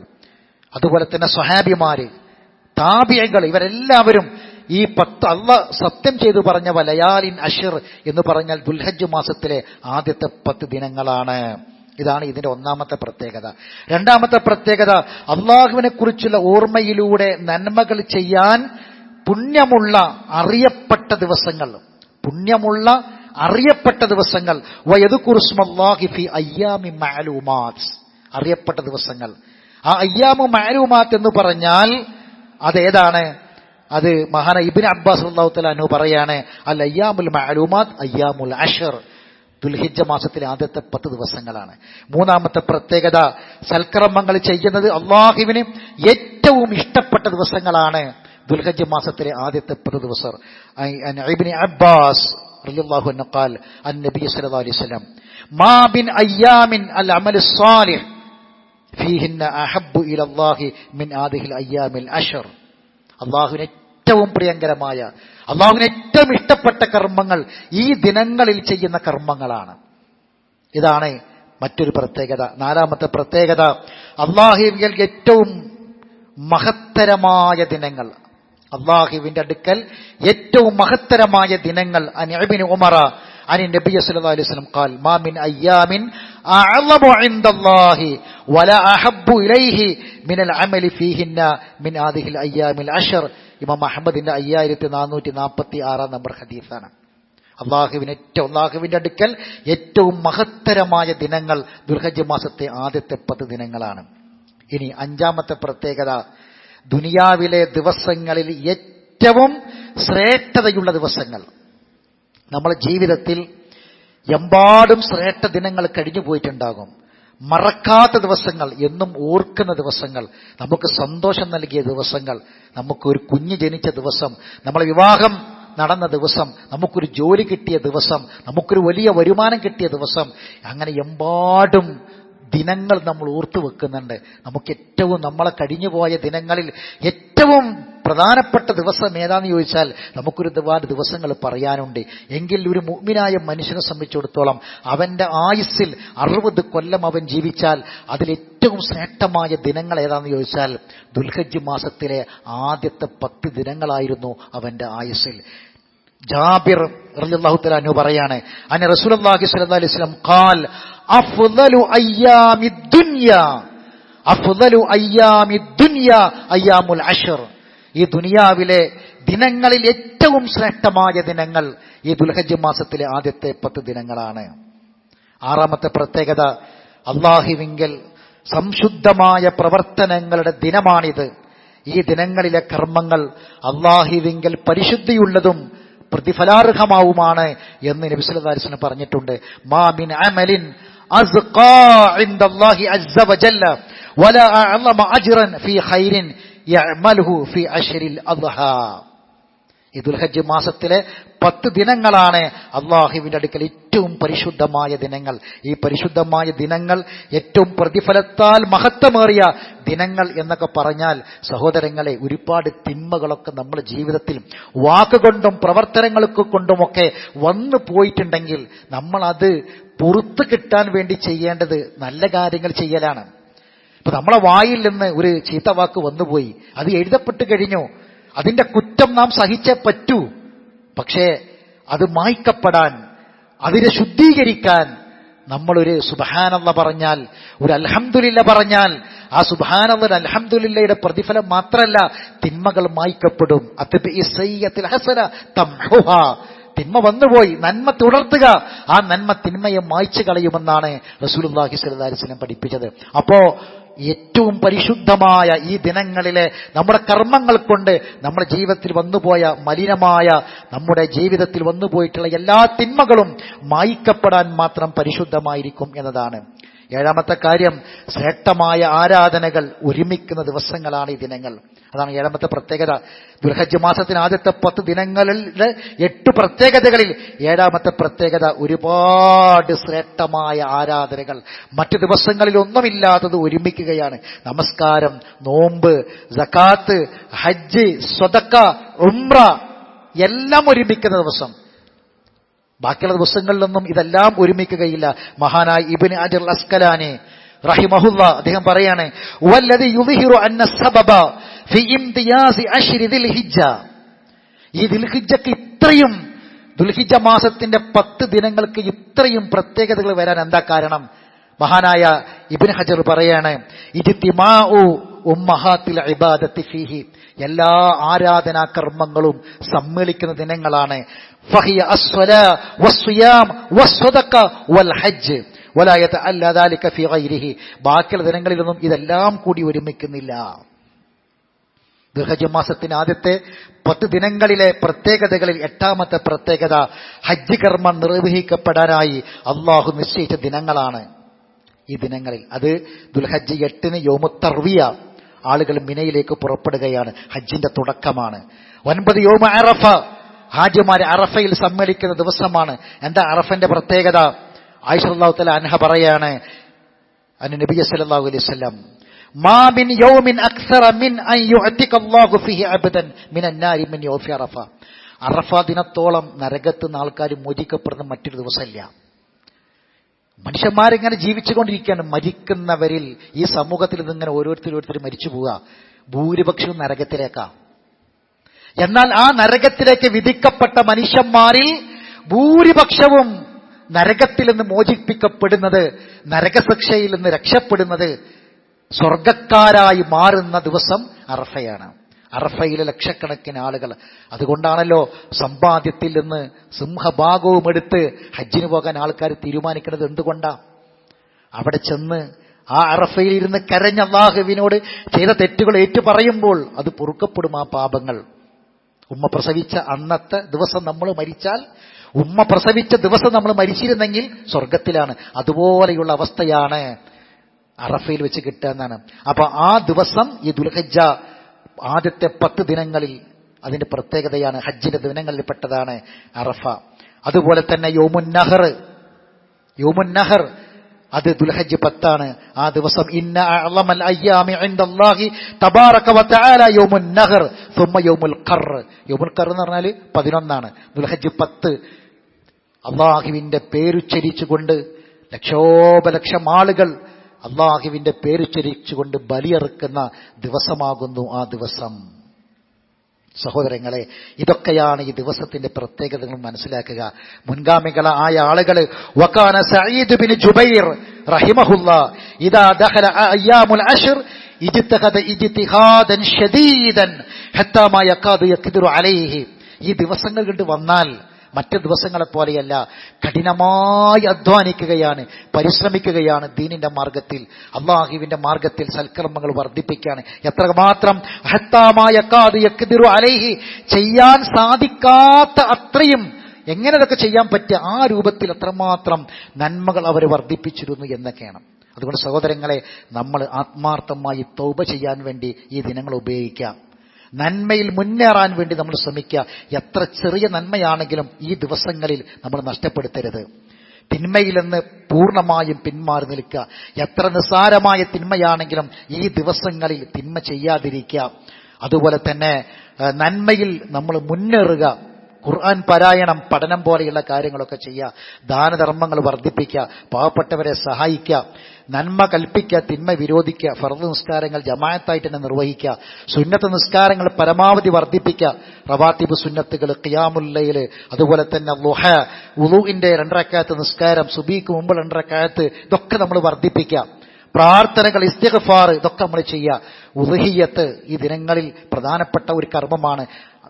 അതുപോലെ തന്നെ സ്വഹാബിമാര്, താബിഈകൾ, ഇവരെല്ലാവരും ഈ 10 അല്ലാഹ് സത്യം ചെയ്തു പറഞ്ഞ വലയാലിൻ അശ്ർ എന്ന് പറഞ്ഞാൽ ദുൽഹജ്ജ് മാസത്തിലെ ആദ്യത്തെ 10 ദിനങ്ങളാണ്. ഇതാണ് ഇതിന്റെ ഒന്നാമത്തെ പ്രത്യേകത. രണ്ടാമത്തെ പ്രത്യേകത, അള്ളാഹുവിനെ കുറിച്ചുള്ള ഓർമ്മയിലൂടെ നന്മകൾ ചെയ്യാൻ പുണ്യമുള്ള അറിയപ്പെട്ട ദിവസങ്ങൾ, പുണ്യമുള്ള അറിയപ്പെട്ട ദിവസങ്ങൾ. വയദ്കുറുസ്മല്ലാഹി ഫി അയ്യാമി മഅലൂമാത്ത്, അറിയപ്പെട്ട ദിവസങ്ങൾ. ആ അയ്യാമു മഅലൂമാത്ത് എന്ന് പറഞ്ഞാൽ അതേതാണ്? അത് മഹാന ഇബ്നു അബ്ബാസ് റളിയല്ലാഹു തആല അൻഹു പറയാണ്, അൽ അയ്യാമുൽ മഅലൂമാത്ത് അയ്യാമുൽ അശ്ർ, ദുൽഹിജ്ജ മാസത്തിലെ ആദ്യത്തെ 10 ദിവസങ്ങളാണ്. മൂന്നാമത്തെ പ്രത്യേകത, സൽക്കർമ്മങ്ങൾ ചെയ്യുന്നത് അള്ളാഹുവിന് ഏറ്റവും ഇഷ്ടപ്പെട്ട ദിവസങ്ങളാണ് ദുൽഹജ്ജ് മാസത്തിലെ ആദ്യത്തെ 10 ദിവസം. ഇബ്നു അബ്ബാസ് റളിയല്ലാഹു അൻഹു ഖാൽ അൻ നബി സല്ലല്ലാഹു അലൈഹി വസല്ലം മാ ബിൻ അയ്യാമിൻ അൽ അമലു സ്വാലിഹ് ഫീഹിന്ന അഹബ്ബു ഇലല്ലാഹി മിൻ ആദിഹിൽ അയ്യാമിൽ അശ്ർ. അള്ളാഹുവിന് ഏറ്റവും പ്രിയങ്കരമായ, അള്ളാഹുവിന് ഏറ്റവും ഇഷ്ടപ്പെട്ട കർമ്മങ്ങൾ ഈ ദിനങ്ങളിൽ ചെയ്യുന്ന കർമ്മങ്ങളാണ്. ഇതാണ് മറ്റൊരു പ്രത്യേകത. നാലാമത്തെ പ്രത്യേകത, അള്ളാഹുവിൽ ഏറ്റവും മഹത്തരമായ ദിനങ്ങൾ, അള്ളാഹുവിന്റെ അടുക്കൽ ഏറ്റവും മഹത്തരമായ ദിനങ്ങൾ. അൻ ഇബ്നു ഉമറ അൻ നബി സല്ലല്ലാഹു അലൈഹി വസല്ലം ഖാൽ മാ മിൻ അയ്യാമിൻ അഅളമു ഇൻദല്ലാഹി വലാ അഹബ്ബു ഇലൈഹി മിനൽ അമലി ഫീഹിന്ന മിൻ ആദിഹിൽ അയ്യാമിൽ അശ്ർ. ഇമാം അഹ്മദിന്റെ 5446 നമ്പർ ഹദീസാണ്. അള്ളാഹുവിന്റെ അടുക്കൽ ഏറ്റവും മഹത്തരമായ ദിനങ്ങൾ ദുൽഹജ്ജ് മാസത്തെ ആദ്യത്തെ 10 ദിനങ്ങളാണ്. ഇനി അഞ്ചാമത്തെ പ്രത്യേകത, ദുനിയാവിലെ ദിവസങ്ങളിൽ ഏറ്റവും ശ്രേഷ്ഠതയുള്ള ദിവസങ്ങൾ. നമ്മുടെ ജീവിതത്തിൽ എമ്പാടും ശ്രേഷ്ഠ ദിനങ്ങൾ കഴിഞ്ഞു പോയിട്ടുണ്ടാകും. മറക്കാത്ത ദിവസങ്ങൾ, എന്നും ഓർക്കുന്ന ദിവസങ്ങൾ, നമുക്ക് സന്തോഷം നൽകിയ ദിവസങ്ങൾ, നമുക്കൊരു കുഞ്ഞ് ജനിച്ച ദിവസം, നമ്മളെ വിവാഹം നടന്ന ദിവസം, നമുക്കൊരു ജോലി കിട്ടിയ ദിവസം, നമുക്കൊരു വലിയ വരുമാനം കിട്ടിയ ദിവസം, അങ്ങനെ എമ്പാടും ദിനങ്ങൾ നമ്മൾ ഓർത്തു വെക്കുന്നുണ്ട്. നമുക്ക് ഏറ്റവും നമ്മളെ കഴിഞ്ഞുപോയ ദിനങ്ങളിൽ ഏറ്റവും പ്രധാനപ്പെട്ട ദിവസം ഏതാന്ന് ചോദിച്ചാൽ നമുക്കൊരുപാട് ദിവസങ്ങൾ പറയാനുണ്ട്. എങ്കിൽ ഒരു മുഅ്മിനായ മനുഷ്യനെ സംബന്ധിച്ചിടത്തോളം അവന്റെ ആയുസ്സിൽ 60 കൊല്ലം അവൻ ജീവിച്ചാൽ അതിലേറ്റവും ശ്രേഷ്ഠമായ ദിനങ്ങൾ ഏതാന്ന് ചോദിച്ചാൽ ദുൽഹജ്ജ് മാസത്തിലെ ആദ്യത്തെ 10 ദിനങ്ങളായിരുന്നു അവന്റെ ആയുസ്സിൽ. ജാബിർ റളിയല്ലാഹു തആല അൻഹു പറയാണ്, അന്ന റസൂലുള്ളാഹി സ്വല്ലല്ലാഹു അലൈഹി വസല്ലം ഖാൽ അഫ്ളലു അയ്യാമിദ് ദുനിയാ അയ്യാമുൽ അശ്ർ. ഈ ദുനിയാവിലെ ദിനങ്ങളിൽ ഏറ്റവും ശ്രേഷ്ഠമായ ദിനങ്ങൾ ഈ ദുൽഹജ്ജ് മാസത്തിലെ ആദ്യത്തെ 10 ദിനങ്ങളാണ്. ആറാമത്തെ പ്രത്യേകത, അല്ലാഹുവിങ്കൽ സംശുദ്ധമായ പ്രവർത്തനങ്ങളുടെ ദിനമാണിത്. ഈ ദിനങ്ങളിലെ കർമ്മങ്ങൾ അല്ലാഹുവിങ്കൽ പരിശുദ്ധിയുള്ളതും പ്രതിഫലാർഹമാവുമാണ് എന്ന് നബി സല്ലല്ലാഹു അലൈഹി വസല്ലം പറഞ്ഞിട്ടുണ്ട്. മാ മിൻ അമലിൻ അസ്ഖാ ഇൻദല്ലാഹി അസ്സ വജല്ല വലാ അഅ്ളമ അജ്റൻ ഫീ ഖൈരിൻ യഅമലുഹു ഫീ അശ്രിൽ അദ്ഹാ. ഈ ദുൽഹജ്ജ് മാസത്തിലെ 10 ദിനങ്ങളാണ് അള്ളാഹുവിന്റെ അടുക്കൽ ഏറ്റവും പരിശുദ്ധമായ ദിനങ്ങൾ. ഈ പരിശുദ്ധമായ ദിനങ്ങൾ ഏറ്റവും പ്രതിഫലത്താൽ മഹത്വമേറിയ ദിനങ്ങൾ എന്നൊക്കെ പറഞ്ഞാൽ സഹോദരങ്ങളെ, ഒരുപാട് തിന്മകളൊക്കെ നമ്മുടെ ജീവിതത്തിൽ വാക്കുകൊണ്ടും പ്രവർത്തനങ്ങൾക്ക് കൊണ്ടുമൊക്കെ വന്നു പോയിട്ടുണ്ടെങ്കിൽ നമ്മൾ അത് പുറത്തു കിട്ടാൻ വേണ്ടി ചെയ്യേണ്ടത് നല്ല കാര്യങ്ങൾ ചെയ്യലാണ്. ഇപ്പൊ നമ്മളെ വായിൽ നിന്ന് ഒരു ചീത്ത വാക്ക് വന്നുപോയി, അത് എഴുതപ്പെട്ട് കഴിഞ്ഞു, അതിന്റെ കുറ്റം നാം സഹിച്ചേ പറ്റൂ. പക്ഷേ അത് മായ്ക്കപ്പെടാൻ, അതിനെ ശുദ്ധീകരിക്കാൻ നമ്മളൊരു സുബ്ഹാനല്ലാഹ് പറഞ്ഞാൽ, ഒരു അൽഹംദുലില്ലാഹ് പറഞ്ഞാൽ, ആ സുബ്ഹാനല്ലാഹ് അൽഹംദുലില്ലയുടെ പ്രതിഫലം മാത്രമല്ല, തിന്മകൾ മായ്ക്കപ്പെടും. അത്ബഇ സയ്യത്തിൽ ഹസന തംഹുഹാ. തിന്മ വന്നുപോയി, നന്മ തുടർത്തുക, ആ നന്മ തിന്മയെ മായ്ച്ചു കളയുമെന്നാണ് റസൂലുള്ളാഹി സ്വല്ലല്ലാഹു അലൈഹി വസല്ലം പഠിപ്പിച്ചത്. അപ്പോ ഏറ്റവും പരിശുദ്ധമായ ഈ ദിനങ്ങളിലെ നമ്മുടെ കർമ്മങ്ങൾ കൊണ്ട് നമ്മുടെ ജീവിതത്തിൽ വന്നുപോയ മലിനമായ, നമ്മുടെ ജീവിതത്തിൽ വന്നുപോയിട്ടുള്ള എല്ലാ തിന്മകളും മായ്ക്കപ്പെടാൻ മാത്രം പരിശുദ്ധമായിരിക്കും എന്നതാണ്. ഏഴാമത്തെ കാര്യം, ശ്രേഷ്ഠമായ ആരാധനകൾ ഒരുമിക്കുന്ന ദിവസങ്ങളാണ് ഈ ദിനങ്ങൾ. അതാണ് ഏഴാമത്തെ പ്രത്യേകത. ദുൽഹജ്ജ് മാസത്തിന് ആദ്യത്തെ 10 ദിനങ്ങളിലെ 8 പ്രത്യേകതകളിൽ ഏഴാമത്തെ പ്രത്യേകത ഒരുപാട് ശ്രേഷ്ഠമായ ആരാധനകൾ, മറ്റു ദിവസങ്ങളിൽ ഒന്നുമില്ലാത്തത് ഒരുമിക്കുകയാണ്. നമസ്കാരം, നോമ്പ്, സകാത്ത്, ഹജ്ജ്, സ്വദക്ക, ഉംറ എല്ലാം ഒരുമിക്കുന്ന ദിവസം. ബാക്കിയുള്ള ദിവസങ്ങളിലൊന്നും ഇതെല്ലാം ഒരുമിക്കുകയില്ല. മഹാനായ ഇബ്നു ഹജർ അസ്കലാനി റഹിമഹുല്ലാ അദ്ദേഹം പറയാണ്, വല്ലദി യുദ്ഹിറു അന്ന സബബ ഫി ഇംതിയാസി അശ്രി ദിൽഹിജ്ജ, ഈ ദിൽഹിജ്ജക്ക് ഇത്രയും, ദുൽഹിജ്ജ മാസത്തിന്റെ 10 ദിനങ്ങൾക്ക് ഇത്രയും പ്രത്യേകതകൾ വരാൻ എന്താ കാരണം? മഹാനായ ഇബ്നു ഹജർ പറയാണ്, ഇജ്തിമാഉ ഉമ്മഹാത്തിൽ ഇബാദത്തി ഫീഹി, എല്ലാ ആരാധനാ കർമ്മങ്ങളും സമ്മേളിക്കുന്ന ദിനങ്ങളാണ്. ഫഹിയ അസ്സലാ വസ്സിയാം വസ്സദഖ വൽ ഹജ്ജ് വലാ യതഅല്ല ദാലിക ഫീ ഗൈരിഹി, ബാക്കിയുള്ള ദിനങ്ങളിലൊന്നും ഇതെല്ലാം കൂടി ഒരുമിക്കുന്നില്ല. ദുൽഹജ്ജ് മാസത്തിന് ആദ്യത്തെ 10 ദിനങ്ങളിലെ പ്രത്യേകതകളിൽ 8ാമത്തെ പ്രത്യേകത, ഹജ്ജ് കർമ്മം നിർവഹിക്കപ്പെടാനായി അള്ളാഹു നിശ്ചയിച്ച ദിനങ്ങളാണ് ഈ ദിനങ്ങളിൽ. അത് ദുൽഹജ്ജ് 8-ന് യൗമുത് തർവിയ, ആളുകൾ മിനയിലേക്ക് പുറപ്പെടുകയാണ്, ഹജ്ജിന്റെ തുടക്കമാണ്. 9 യൗമ അറഫ, ഹാജിമാർ അറഫയിൽ സമ്മേളിക്കുന്ന ദിവസമാണ്. എന്താ അറഫന്റെ പ്രത്യേകത? ആയിഷ റളിയല്ലാഹു തആല അൻഹ പറയാണ്, അന്ന നബി സല്ലല്ലാഹു അലൈഹി വസല്ലം, മാ മിൻ യൗമിൻ അക്സറ മിൻ അൻ യുഅതിക അല്ലാഹു ഫീഹി അബ്ദൻ മിനൻ നാരി മിൻ യൗമി അറഫ. അറഫ ദിനത്തോളം നരകത്ത് നിന്ന് ആൾക്കാർ മോചിക്കപ്പെടുന്ന മറ്റൊരു ദിവസമില്ല. മനുഷ്യന്മാരിങ്ങനെ ജീവിച്ചുകൊണ്ടിരിക്കുകയാണ്. മരിക്കുന്നവരിൽ ഈ സമൂഹത്തിൽ നിന്നിങ്ങനെ ഓരോരുത്തർ മരിച്ചു പോവുക, ഭൂരിപക്ഷവും നരകത്തിലേക്കാ. എന്നാൽ ആ നരകത്തിലേക്ക് വിധിക്കപ്പെട്ട മനുഷ്യന്മാരിൽ ഭൂരിപക്ഷവും നരകത്തിൽ നിന്ന് മോചിപ്പിക്കപ്പെടുന്നത്, നരകശിക്ഷയിൽ നിന്ന് രക്ഷപ്പെടുന്നത്, സ്വർഗക്കാരായി മാറുന്ന ദിവസം അറഫയാണ്. അറഫയിലെ ലക്ഷക്കണക്കിന് ആളുകൾ. അതുകൊണ്ടാണല്ലോ സമ്പാദ്യത്തിൽ നിന്ന് സിംഹഭാഗവും എടുത്ത് ഹജ്ജിന് പോകാൻ ആൾക്കാർ തീരുമാനിക്കുന്നത്. എന്തുകൊണ്ടാ? അവിടെ ചെന്ന് ആ അറഫയിൽ ഇരുന്ന് കരഞ്ഞ അല്ലാഹുവിനോട് ചെയ്ത തെറ്റുകൾ ഏറ്റുപറയുമ്പോൾ അത് പൊറുക്കപ്പെടും. ആ പാപങ്ങൾ ഉമ്മ പ്രസവിച്ച അന്നത്തെ ദിവസം നമ്മൾ മരിച്ചാൽ, ഉമ്മ പ്രസവിച്ച ദിവസം നമ്മൾ മരിച്ചിരുന്നെങ്കിൽ സ്വർഗത്തിലാണ്. അതുപോലെയുള്ള അവസ്ഥയാണ് അറഫയിൽ വെച്ച് കിട്ടുക എന്നാണ്. അപ്പൊ ആ ദിവസം ഈ ദുൽഹജ്ജ ആദ്യത്തെ 10 ദിനങ്ങളിൽ അതിന്റെ പ്രത്യേകതയാണ്, ഹജ്ജിന്റെ ദിനങ്ങളിൽ പെട്ടതാണ് അറഫ. അതുപോലെ തന്നെ യൗമുൻ നഹർ അത് ദുൽഹജ്ജ് 10 ആ ദിവസം ഇന്ന അഅ്ളമൽ അയ്യാമി ഇൻദല്ലാഹി തബാറക വതആല യൗമുൻ നഹർ സുമ്മ യൗമുൽ ഖർ. യൗമുൽ ഖർ എന്ന് പറഞ്ഞാൽ 11 ദുൽഹജ്ജ് 10 അള്ളാഹുവിന്റെ പേരുച്ചരിച്ചുകൊണ്ട് ലക്ഷോപലക്ഷം ആളുകൾ അള്ളാഹുവിന്റെ പേരുച്ചരിച്ചുകൊണ്ട് ബലിയറുക്കുന്ന ദിവസമാകുന്നു ആ ദിവസം. സഹോദരങ്ങളെ, ഇതൊക്കെയാണ് ഈ ദിവസത്തിന്റെ പ്രത്യേകതകൾ മനസ്സിലാക്കുക. മുൻഗാമികളായ ആളുകൾ, വകാന സഈദ് ബിൻ ജുബൈർ റഹിമഹുല്ലാ ഇദാ ദഖല അയ്യാമുൽ അശ്ർ ഇജ്തഹദ ഇജ്തിഹാദൻ ശദീദൻ ഹത്താ മാ യകാദു യഖ്ദിറു അലൈഹി. ഈ ദിവസങ്ങൾ കൊണ്ട് വന്നാൽ മറ്റ് ദിവസങ്ങളെ പോലെയല്ല, കഠിനമായി അധ്വാനിക്കുകയാണ്, പരിശ്രമിക്കുകയാണ് ദീനിന്റെ മാർഗത്തിൽ, അള്ളാഹുവിന്റെ മാർഗത്തിൽ സൽക്കർമ്മങ്ങൾ വർദ്ധിപ്പിക്കുകയാണ്. എത്രമാത്രം ഹത്താമായ യഖ്ദിറു അലൈഹി, ചെയ്യാൻ സാധിക്കാത്ത അത്രയും, എങ്ങനെ ഇതൊക്കെ ചെയ്യാൻ പറ്റുക, ആ രൂപത്തിൽ അത്രമാത്രം നന്മകൾ അവർ വർദ്ധിപ്പിച്ചിരുന്നു എന്നൊക്കെയാണ്. അതുകൊണ്ട് സഹോദരങ്ങളെ, നമ്മൾ ആത്മാർത്ഥമായി തൗബ ചെയ്യാൻ വേണ്ടി ഈ ദിനങ്ങൾ ഉപയോഗിക്കാം. നന്മയിൽ മുന്നേറാൻ വേണ്ടി നമ്മൾ ശ്രമിക്കുക. എത്ര ചെറിയ നന്മയാണെങ്കിലും ഈ ദിവസങ്ങളിൽ നമ്മൾ നഷ്ടപ്പെടുത്തരുത്. തിന്മയിൽ നിന്ന് പൂർണ്ണമായും പിന്മാറി നിൽക്കുക. എത്ര നിസ്സാരമായ തിന്മയാണെങ്കിലും ഈ ദിവസങ്ങളിൽ തിന്മ ചെയ്യാതിരിക്കുക. അതുപോലെ തന്നെ നന്മയിൽ നമ്മൾ മുന്നേറുക. ഖുർആൻ പാരായണം, പഠനം പോലെയുള്ള കാര്യങ്ങളൊക്കെ ചെയ്യുക. ദാനധർമ്മങ്ങൾ വർദ്ധിപ്പിക്കുക. പാവപ്പെട്ടവരെ സഹായിക്കുക. നന്മ കൽപ്പിക്കുക, തിന്മ വിരോധിക്കുക. ഫർദ് നിസ്കാരങ്ങൾ ജമാഅത്തായിട്ട് തന്നെ നിർവഹിക്കുക. സുന്നത്ത് നിസ്കാരങ്ങൾ പരമാവധി വർദ്ധിപ്പിക്കുക. റവാത്തിബ് സുന്നത്തുകൾ, ഖിയാമുൽ ലൈൽ, അതുപോലെ തന്നെ ളുഹ, വുളൂഇന്റെ 2 റക്അത്ത് നിസ്കാരം, സുബഹിക്ക് മുമ്പ് 2 റക്അത്ത്, ഇതൊക്കെ നമ്മൾ വർദ്ധിപ്പിക്കുക. പ്രാർത്ഥനകൾ, ഇസ്തിഗ്ഫാർ, ഇതൊക്കെ നമ്മൾ ചെയ്യുക. ഉദ്ഹിയ്യത്ത് ഈ ദിനങ്ങളിൽ പ്രധാനപ്പെട്ട ഒരു കർമ്മമാണ്.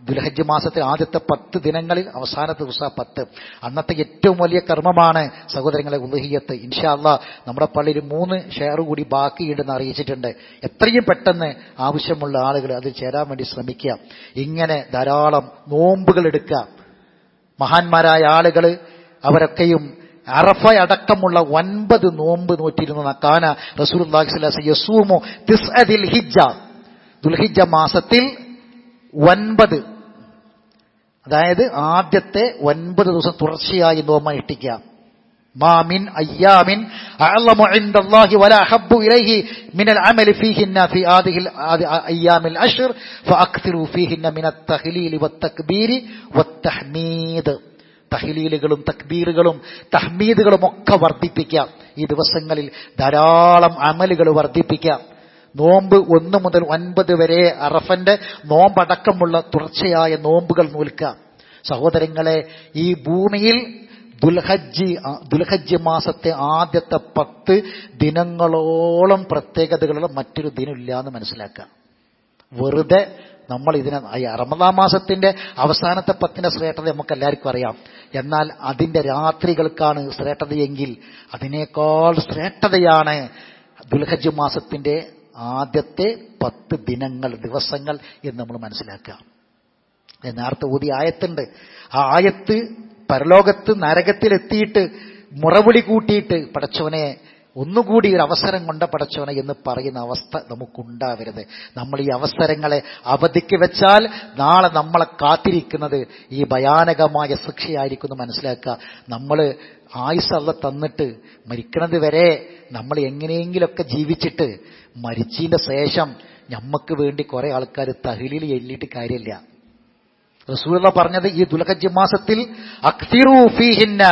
ദുൽഹജ്ജ് മാസത്തിൽ ആദ്യത്തെ 10 ദിനങ്ങളിൽ അവസാനത്തെ ദിവസം 10 അന്നത്തെ ഏറ്റവും വലിയ കർമ്മമാണ് സഹോദരങ്ങളെ ഉളുഹിയ്യത്ത്. ഇൻഷാ അല്ലാഹ് നമ്മുടെ പള്ളിയിൽ 3 ഷെയർ കൂടി ബാക്കിയിടുന്ന് അറിയിച്ചിട്ടുണ്ട്. എത്രയും പെട്ടെന്ന് ആവശ്യമുള്ള ആളുകൾ അതിൽ ചേരാൻ വേണ്ടി ശ്രമിക്കുക. ഇങ്ങനെ ധാരാളം നോമ്പുകൾ എടുക്കുക. മഹാന്മാരായ ആളുകൾ അവരൊക്കെയും അറഫ അടക്കമുള്ള 9 നോമ്പ് നോറ്റിരുന്നു. കാന റസൂലുള്ളാഹി സ്വല്ലല്ലാഹു അലൈഹി വസല്ലം യസൂമു തിസ്അദിൽ ഹിജ്ജ, ദുൽഹിജ്ജ മാസത്തിൽ 9, അതായത് ആദ്യത്തെ 9 ദിവസം തുടർച്ചയായി നോമ്പ് അനുഷ്ഠിക്കുക. മാ മിൻ അയ്യാമിൻ അഅ്ലമു ഇൻദല്ലാഹി വലാ അഹബ്ബു ഇലൈഹി മിനൽ അമലി ഫീഹിന്ന ഫീ ഹാദിഹിൽ അയ്യാമിൽ അശ്ർ ഫഅക്തിറു ഫീഹിന്ന മിനത് തഹ്ലീലി വത്തക്ബീരി വത്തഹ്മീദ്. തഹ്ലീലുകളും തക്ബീറുകളും തഹ്മീദുകളും ഒക്കെ വർദ്ധിപ്പിക്കുക. ഈ ദിവസങ്ങളിൽ ധാരാളം അമലുകൾ വർദ്ധിപ്പിക്കുക. നോമ്പ് 1 മുതൽ 9 വരെ അറഫന്റെ നോമ്പടക്കമുള്ള തുടർച്ചയായ നോമ്പുകൾ നോൽക്കുക. സഹോദരങ്ങളെ, ഈ ഭൂമിയിൽ ദുൽഹജ്ജ് മാസത്തെ ആദ്യത്തെ 10 ദിനങ്ങളോളം പ്രത്യേകതകളുള്ള മറ്റൊരു ദിനമില്ല എന്ന് മനസ്സിലാക്കുക. വെറുതെ നമ്മൾ ഇതിനെ റമദാൻ മാസത്തിന്റെ അവസാനത്തെ 10 ശ്രേഷ്ഠത നമുക്ക് എല്ലാവർക്കും അറിയാം. എന്നാൽ അതിന്റെ രാത്രികൾക്കാണ് ശ്രേഷ്ഠതയെങ്കിൽ അതിനേക്കാൾ ശ്രേഷ്ഠതയാണ് ദുൽഹജ്ജ് മാസത്തിന്റെ ആദ്യത്തെ 10 ദിനങ്ങൾ, ദിവസങ്ങൾ എന്ന് നമ്മൾ മനസ്സിലാക്കുക. നേരത്തെ ഓതിയ ആയത്തുണ്ട്. ആ ആയത്ത് പരലോകത്ത് നരകത്തിലെത്തിയിട്ട് മുറവിളി കൂട്ടിയിട്ട് പടച്ചവനെ ഒന്നുകൂടി ഒരു അവസരം കൊണ്ട പടച്ചവനെ എന്ന് പറയുന്ന അവസ്ഥ നമുക്കുണ്ടാവരുത്. നമ്മൾ ഈ അവസരങ്ങളെ അവധിക്ക് വെച്ചാൽ നാളെ നമ്മളെ കാത്തിരിക്കുന്നത് ഈ ഭയാനകമായ ശിക്ഷയായിരിക്കും എന്ന് മനസ്സിലാക്കുക. നമ്മൾ ആയുസ് അള്ള തന്നിട്ട് മരിക്കണത് വരെ നമ്മൾ എങ്ങനെയെങ്കിലൊക്കെ ജീവിച്ചിട്ട് മരിച്ചതിന്റെ ശേഷം ഞമ്മക്ക് വേണ്ടി കുറെ ആൾക്കാർ തഹ്ലീൽ എല്ലിയിട്ട് കാര്യമില്ല. റസൂലുള്ളാഹി പറഞ്ഞത് ഈ ദുൽഹജ്ജ് മാസത്തിൽ അക്സിറു ഫീഹിന്ന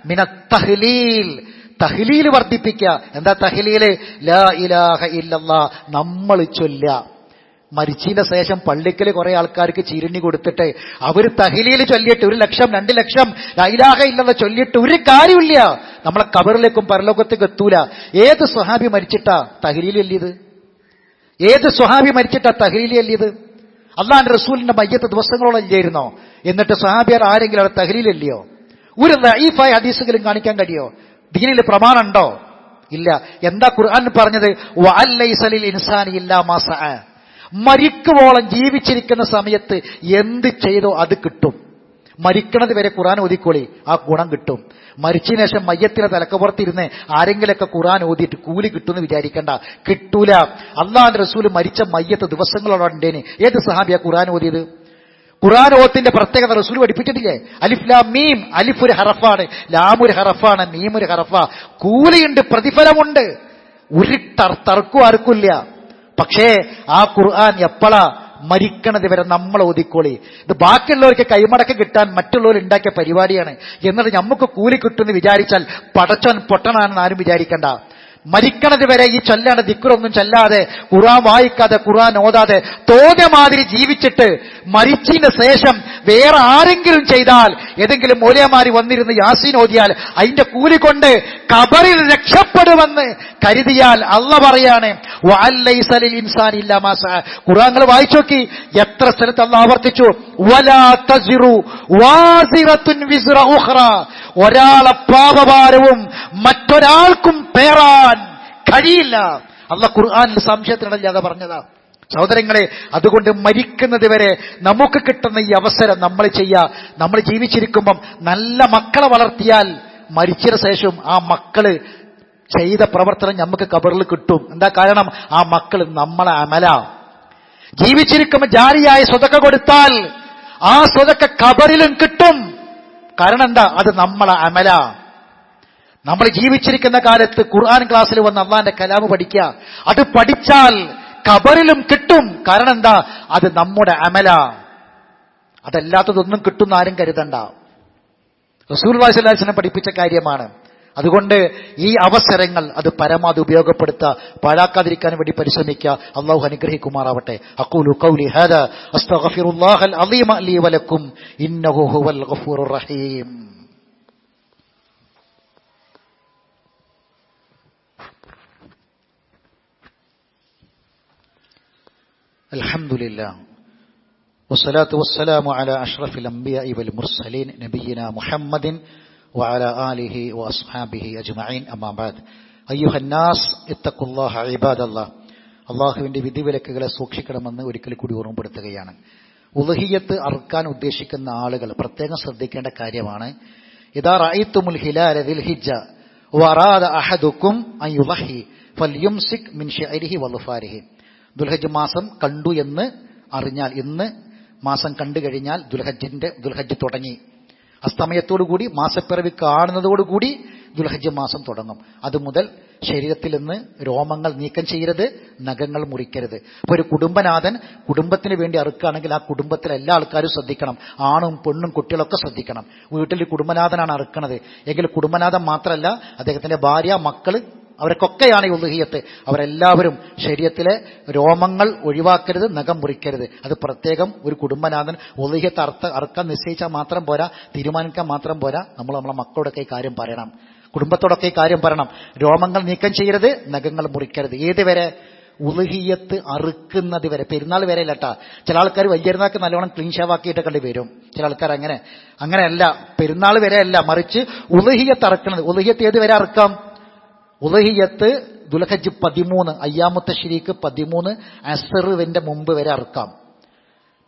മിനത് തഹ്ലീൽ, തഹ്ലീൽ വർദ്ധിപ്പിക്കുക. എന്താ തഹ്ലീൽ? ലാ ഇലാഹ ഇല്ലല്ലാഹ് നമ്മൾ ചൊല്ലുക. മരിച്ചതിന്റെ ശേഷം പള്ളിക്കൽ കുറെ ആൾക്കാർക്ക് ചിരുണി കൊടുത്തിട്ട് അവർ തഹ്ലീൽ ചൊല്ലിയിട്ട് 1 ലക്ഷം 2 ലക്ഷം ലാ ഇലാഹ ഇല്ലല്ലാഹ് ചൊല്ലിയിട്ട് ഒരു കാര്യമില്ല. നമ്മളെ ഖബറിലേക്കും പരലോകത്തേക്കും എത്തൂല. ഏത് സ്വഹാബി മരിച്ചിട്ടാ തഹ്ലീൽ ചൊല്ലിയത്? ഏത് സ്വഹാബി മരിച്ചിട്ടാ തഹ്ലീൽ ചൊല്ലിയത്? അള്ളാന്റെ റസൂലിന്റെ മയ്യത്ത് ദിവസങ്ങളോളം ഇല്ലായിരുന്നോ? എന്നിട്ട് സ്വഹാബിയർ ആരെങ്കിലും അവിടെ തഹ്ലീൽ ചൊല്ലിയോ? ഒരു ദഈഫായ ഹദീസുകളും കാണിക്കാൻ കഴിയോ? ദീനിൽ പ്രമാണമുണ്ടോ? ഇല്ല. എന്താ ഖുർആൻ പറഞ്ഞത്? വഅല്ലൈസ ലിൽ ഇൻസാനി ഇല്ലാ മാ സഅ. മരിക്കുവോളം ജീവിച്ചിരിക്കുന്ന സമയത്ത് എന്ത് ചെയ്തോ അത് കിട്ടും. മരിക്കണത് വരെ ഖുർആൻ ഓതിക്കോളി, ആ ഗുണം കിട്ടും. മരിച്ചതിന് ശേഷം മയ്യത്തിലെ തലക്കപ്പുറത്തിരുന്ന് ആരെങ്കിലൊക്കെ ഖുർആൻ ഓതിയിട്ട് കൂലി കിട്ടുമെന്ന് വിചാരിക്കണ്ട, കിട്ടൂല. അള്ളാഹുവിന്റെ റസൂൽ മരിച്ച മയ്യത്ത് ദിവസങ്ങളോടെ ഉണ്ടേന്. ഏത് സഹാബിയാ ഖുർആൻ ഓതിയത്? ഖുർആൻ ഓത്തിന്റെ പ്രത്യേകത റസൂൽ പഠിപ്പിച്ചിട്ടില്ലേ? അലിഫ് ലാം മീം. അലിഫ് ഒരു ഹറഫാണ്, ലാം ഒരു ഹറഫാണ്, മീം ഒരു ഹറഫാ. കൂലിയുണ്ട്, പ്രതിഫലമുണ്ട്, ഒരു തർക്കവും ആർക്കില്ല. പക്ഷേ ആ ഖുർആൻ എപ്പോഴാ? മരിക്കണത് വരെ നമ്മൾ ഓതിക്കോളി. ഇത് ബാക്കിയുള്ളവർക്ക് കൈമടക്ക് കിട്ടാൻ മറ്റുള്ളവർ ഉണ്ടാക്കിയ പരിപാടിയാണ്. എന്നിട്ട് നമുക്ക് കൂലി കിട്ടുമെന്ന് വിചാരിച്ചാൽ പടച്ചോൻ പൊട്ടനാണെന്ന് ആരും വിചാരിക്കണ്ട. മരിക്കണത് വരെ ഈ ചൊല്ലേണ്ട ദിക്റൊന്നും ചൊല്ലാതെ, ഖുർആൻ വായിക്കാതെ, ഖുർആൻ ഓതാതെ തോന്നിയ മാതിരി ജീവിച്ചിട്ട് മരിച്ചതിന് ശേഷം വേറെ ആരെങ്കിലും ചെയ്താൽ, ഏതെങ്കിലും മൗലവിമാര് വന്നിരുന്ന് യാസീൻ ഓതിയാൽ അതിന്റെ കൂലി കൊണ്ട് ഖബറിൽ രക്ഷപ്പെടുമെന്ന് കരുതിയാൽ അള്ളാഹ് പറയാണ് വഅല്ലൈസ ലിൽ ഇൻസാനി ഇല്ലാ മാ സഅ. ഖുർആൻ വായിച്ചു നോക്കി, എത്ര സ്ഥലത്ത് അള്ളാഹ് ആവർത്തിച്ചു വലാ തസിറു വാസിറത്തുൻ വിസ്റ ഉഖ്റ. ഒരാളെ പാപഭാരവും മറ്റൊരാൾക്കും പേറാൻ കഴിയില്ല. അള്ളാഹ് ഖുർആനിൽ സംശയത്തിനിടയില്ലാതെ പറഞ്ഞതാ. സഹോദരങ്ങളെ, അതുകൊണ്ട് മരിക്കുന്നത് വരെ നമുക്ക് കിട്ടുന്ന ഈ അവസരം നമ്മൾ ചെയ്യുക. നമ്മൾ ജീവിച്ചിരിക്കുമ്പം നല്ല മക്കളെ വളർത്തിയാൽ മരിച്ചതിന് ശേഷം ആ മക്കള് ചെയ്ത പ്രവർത്തനം നമുക്ക് ഖബറിൽ കിട്ടും. എന്താ കാരണം? ആ മക്കൾ നമ്മളെ അമല. ജീവിച്ചിരിക്കുമ്പോൾ ജാരിയായ സ്വതക്ക കൊടുത്താൽ ആ സ്വതക്ക ഖബറിലും കിട്ടും. കാരണം എന്താ? അത് നമ്മളെ അമല. നമ്മൾ ജീവിച്ചിരിക്കുന്ന കാലത്ത് ഖുർആൻ ക്ലാസ്സിൽ വന്ന് അള്ളാന്റെ കലാമ് പഠിക്കുക. അത് പഠിച്ചാൽ ഖബറിലും കിട്ടും. കാരണം എന്താ? അത് നമ്മുടെ അമല. അതല്ലാത്തതൊന്നും കിട്ടുന്ന ആരും കരുതണ്ട. റസൂലുള്ളാഹി സ്വല്ലല്ലാഹു അലൈഹി വസല്ലം പഠിപ്പിച്ച കാര്യമാണ്. അതുകൊണ്ട് ഈ അവസരങ്ങൾ അത് പരമാവധി ഉപയോഗപ്പെടുത്തുക, പാഴാക്കാതിരിക്കാൻ വേണ്ടി പരിശ്രമിക്കുക. അള്ളാഹു അനുഗ്രഹിക്കുമാറാവട്ടെ. അഖൂലു ഖൗലി ഹാദാ അസ്തഗ്ഫിറുല്ലാഹൽ അളീമ ലീ വലക്കും ഇന്നഹു ഹുവൽ ഗഫൂറുർ റഹീം. അൽഹംദുലില്ലാഹ് വസ്സലാത്തു വസ്സലാമു അലാ അഷ്റഫിൽ അംബിയാഇ വൽ മുർസലീൻ നബിയിനാ മുഹമ്മദിൻ വഅലാ ആലിഹി വഅസ്ഹാബിഹി അജ്മഈൻ അമ്മാ ബഅദ്. അയ്യുഹന്നാസ് ഇത്തഖുല്ലാഹ ഇബാദല്ലാഹ്. അള്ളാഹുവിന്റെ വിധിവിലക്കുകളെ സൂക്ഷിക്കണമെന്ന് ഒരിക്കൽ കൂടി ഓർമ്മപ്പെടുത്തുകയാണ്. ഉളുഹിയ്യത്ത് അറുക്കാൻ ഉദ്ദേശിക്കുന്ന ആളുകൾ പ്രത്യേകം ശ്രദ്ധിക്കേണ്ട കാര്യമാണ്. ഇദാ റഅയ്തുമുൽ ഹിലാല ദിൽഹിജ്ജ വഅറാദ അഹദുക്കും അൻ യുളഹി ഫൽയുംസിക് മിൻ ശഅരിഹി വളുഫാരിഹി. ദുൽഹജ്ജ് മാസം കണ്ടു എന്ന് അറിഞ്ഞാൽ, ഇന്ന് മാസം കണ്ടു കഴിഞ്ഞാൽ ദുൽഹജ്ജ് തുടങ്ങി. അസ്തമയത്തോടുകൂടി മാസപ്പിറവി കാണുന്നതോടുകൂടി ദുൽഹജ്ജ് മാസം തുടങ്ങും. അതുമുതൽ ശരീരത്തിൽ നിന്ന് രോമങ്ങൾ നീക്കം ചെയ്യരുത്, നഖങ്ങൾ മുറിക്കരുത്. അപ്പോൾ ഒരു കുടുംബനാഥൻ കുടുംബത്തിന് വേണ്ടി അറുക്കുകയാണെങ്കിൽ ആ കുടുംബത്തിലെ എല്ലാ ആൾക്കാരും ശ്രദ്ധിക്കണം. ആണും പെണ്ണും കുട്ടികളൊക്കെ ശ്രദ്ധിക്കണം. വീട്ടിൽ കുടുംബനാഥനാണ് അറുക്കണത് എങ്കിൽ കുടുംബനാഥൻ മാത്രമല്ല, അദ്ദേഹത്തിന്റെ ഭാര്യ, മക്കള്, അവർക്കൊക്കെയാണ് ഈ ഉളുഹിയ്യത്ത്. അവരെല്ലാവരും ശരീരത്തിലെ രോമങ്ങൾ ഒഴിവാക്കരുത്, നഖം മുറിക്കരുത്. അത് പ്രത്യേകം ഒരു കുടുംബനാഥൻ ഉളുഹിയ്യത്ത് അറുക്കാൻ നിശ്ചയിച്ചാൽ മാത്രം പോരാ, തീരുമാനിക്കാൻ മാത്രം പോരാ. നമ്മളെ മക്കളോടൊക്കെ ഈ കാര്യം പറയണം, കുടുംബത്തോടൊക്കെ ഈ കാര്യം പറയണം. രോമങ്ങൾ നീക്കം ചെയ്യരുത്, നഖങ്ങൾ മുറിക്കരുത്. ഏതുവരെ? ഉളുഹിയ്യത്ത് അറുക്കുന്നത് വരെ. പെരുന്നാൾ വരെ അല്ലട്ടാ. ചില ആൾക്കാർ വലിയരുന്നാൾക്ക് നല്ലോണം ക്ലീൻ ഷേവാക്കിയിട്ട് കണ്ടു വരും. ചില ആൾക്കാർ അങ്ങനെയല്ല. പെരുന്നാൾ വരെ അല്ല, മറിച്ച് ഉളുഹിയ്യത്ത് അറുക്കുന്നത്. ഉളുഹിയ്യത്ത് ഏത് വരെ അറുക്കാം? ഉളുഹിയ്യത്ത് ദുൽഹജ്ജ് 13, അയ്യാമുത്ത ശരീക്ക് 13 അസ്റിന്റെ മുമ്പ് വരെ അറുക്കാം.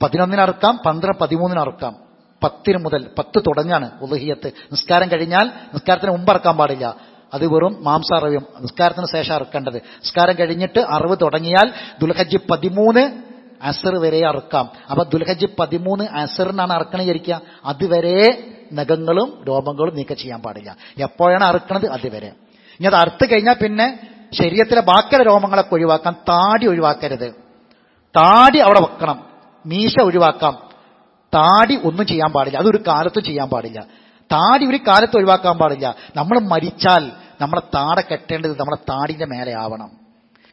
11 അറുക്കാം, 12, 13 അറുക്കാം. 10 മുതൽ 10 തുടങ്ങാണ് ഉളുഹിയ്യത്ത്. നിസ്കാരം കഴിഞ്ഞാൽ, നിസ്കാരത്തിന് മുമ്പ് അറക്കാൻ പാടില്ല. അത് വെറും മാംസാറവ്യം. നിസ്കാരത്തിന് ശേഷം അറുക്കേണ്ടത്. നിസ്കാരം കഴിഞ്ഞിട്ട് അറിവ് തുടങ്ങിയാൽ ദുൽഹജ്ജ് 13 അസ്ർ വരെ അറുക്കാം. അപ്പൊ ദുൽഹജ്ജ് 13 അസ്റിനാണ് അറക്കണിരിക്കുക. അതുവരെ നഖങ്ങളും രോമങ്ങളും നീക്കം ചെയ്യാൻ പാടില്ല. എപ്പോഴാണ് അറുക്കണത്? അതുവരെ. ഇനി അത് അറുത്ത് കഴിഞ്ഞാൽ പിന്നെ ശരീരത്തിലെ ബാക്കിയുള്ള രോമങ്ങളൊക്കെ ഒഴിവാക്കാം. താടി ഒഴിവാക്കരുത്. താടി അവിടെ വെക്കണം. മീശ ഒഴിവാക്കാം. താടി ഒന്നും ചെയ്യാൻ പാടില്ല. അതൊരു കാലത്തും ചെയ്യാൻ പാടില്ല. താടി ഒരു കാലത്ത് ഒഴിവാക്കാൻ പാടില്ല. നമ്മൾ മരിച്ചാൽ നമ്മളെ താട കെട്ടേണ്ടത് നമ്മളെ താടിന്റെ മേലെ ആവണം.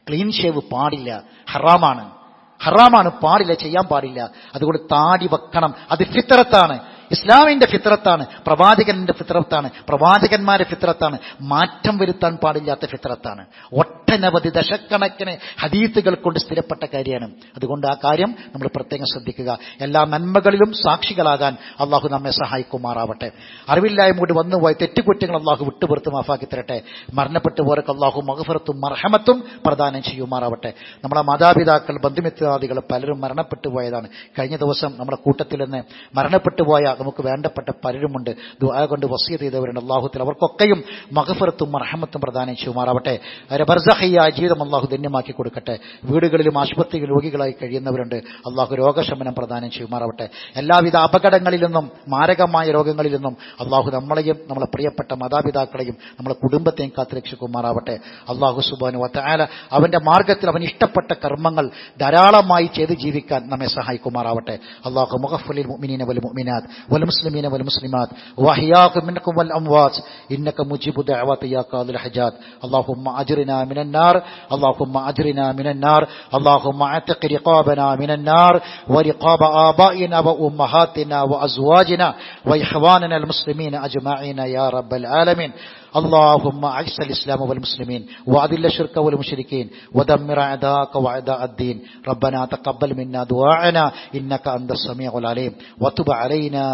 ക്ലീൻ ഷേവ് പാടില്ല, ഹറാമാണ്, പാടില്ല, ചെയ്യാൻ പാടില്ല. അതുകൊണ്ട് താടി വെക്കണം. അത് ഫിത്രത്താണ്, ഇസ്ലാമിന്റെ ഫിത്രത്താണ്, പ്രവാചകന്റെ ഫിത്രത്താണ്, പ്രവാചകന്മാരുടെ ഫിത്രത്താണ്. മാറ്റം വരുത്താൻ പാടില്ലാത്ത ഫിത്രത്താണ്. ഒട്ടനവധി ദശക്കണക്കിന് ഹദീസുകൾ കൊണ്ട് സ്ഥിരപ്പെട്ട കാര്യമാണ്. അതുകൊണ്ട് ആ കാര്യം നമ്മൾ പ്രത്യേകം ശ്രദ്ധിക്കുക. എല്ലാ നന്മകളിലും സാക്ഷികളാകാൻ അള്ളാഹു നമ്മെ സഹായിക്കുമാറാവട്ടെ. അറിവില്ലായ്മ കൊണ്ട് വന്നുപോയ തെറ്റുകുറ്റങ്ങൾ അള്ളാഹു വിട്ടുപുറത്ത് മാഫാക്കി തരട്ടെ. മരണപ്പെട്ടു പോരക്ക് അള്ളാഹു മഗ്ഫിറത്തും മർഹമത്തും പ്രദാനം ചെയ്യുമാറാവട്ടെ. നമ്മളെ മാതാപിതാക്കൾ, ബന്ധുമിത്രാദികൾ പലരും മരണപ്പെട്ടു പോയതാണ്. കഴിഞ്ഞ ദിവസം നമ്മുടെ കൂട്ടത്തിൽ നിന്ന് മരണപ്പെട്ടു പോയ നമുക്ക് വേണ്ടപ്പെട്ട പലരുമുണ്ട്. ദുആ കൊണ്ട് വസിയത്ത് ചെയ്തവരുണ്ട്. അല്ലാഹുവിൽ അവർക്കൊക്കെയും മഗ്ഫിറത്തും മർഹമത്തും പ്രദാനം ചെയ്യുമാറാവട്ടെ. അവരെ ബർസഖിയായ ജീവിതം അല്ലാഹു ധന്യമാക്കി കൊടുക്കട്ടെ. വീടുകളിലും ആശുപത്രിയിൽ രോഗികളായി കഴിയുന്നവരുണ്ട്. അല്ലാഹു രോഗശമനം പ്രദാനം ചെയ്യുമാറാവട്ടെ. എല്ലാവിധ അപകടങ്ങളിൽ നിന്നും മാരകമായ രോഗങ്ങളിൽ നിന്നും അല്ലാഹു നമ്മളെയും നമ്മളെ പ്രിയപ്പെട്ട മാതാപിതാക്കളെയും നമ്മളെ കുടുംബത്തെയും കാത്തുരക്ഷിക്കുമാറാവട്ടെ. അല്ലാഹു സുബ്ഹാനഹു വ തആല അവന്റെ മാർഗത്തിൽ അവൻ ഇഷ്ടപ്പെട്ട കർമ്മങ്ങൾ ധാരാളമായി ചെയ്ത് ജീവിക്കാൻ നമ്മെ സഹായിക്കുമാറാവട്ടെ. അല്ലാഹു മുഗഫ്ഫിലിൽ മുഅ്മിനീന വൽ മുഅ്മിനാത്ത് والمسلمين والمسلمات وأحياكم منكم والأموات إنك مجيب دعوات يا قاضي الحاجات. اللهم أجرنا من النار، اللهم أجرنا من النار، اللهم اعتق رقابنا من النار ورقاب آبائنا وأمهاتنا وأزواجنا وإخواننا المسلمين أجمعين يا رب العالمين. اللهم أعز الإسلام والمسلمين وأذل الشرك والمشركين ودمر أعداءك وأعداء الدين. ربنا تقبل منا دعاءنا إنك أنت السميع العليم وتب علينا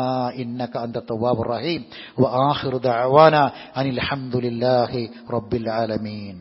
إنك أنت التواب الرحيم. وآخر دعوانا أن الحمد لله رب العالمين.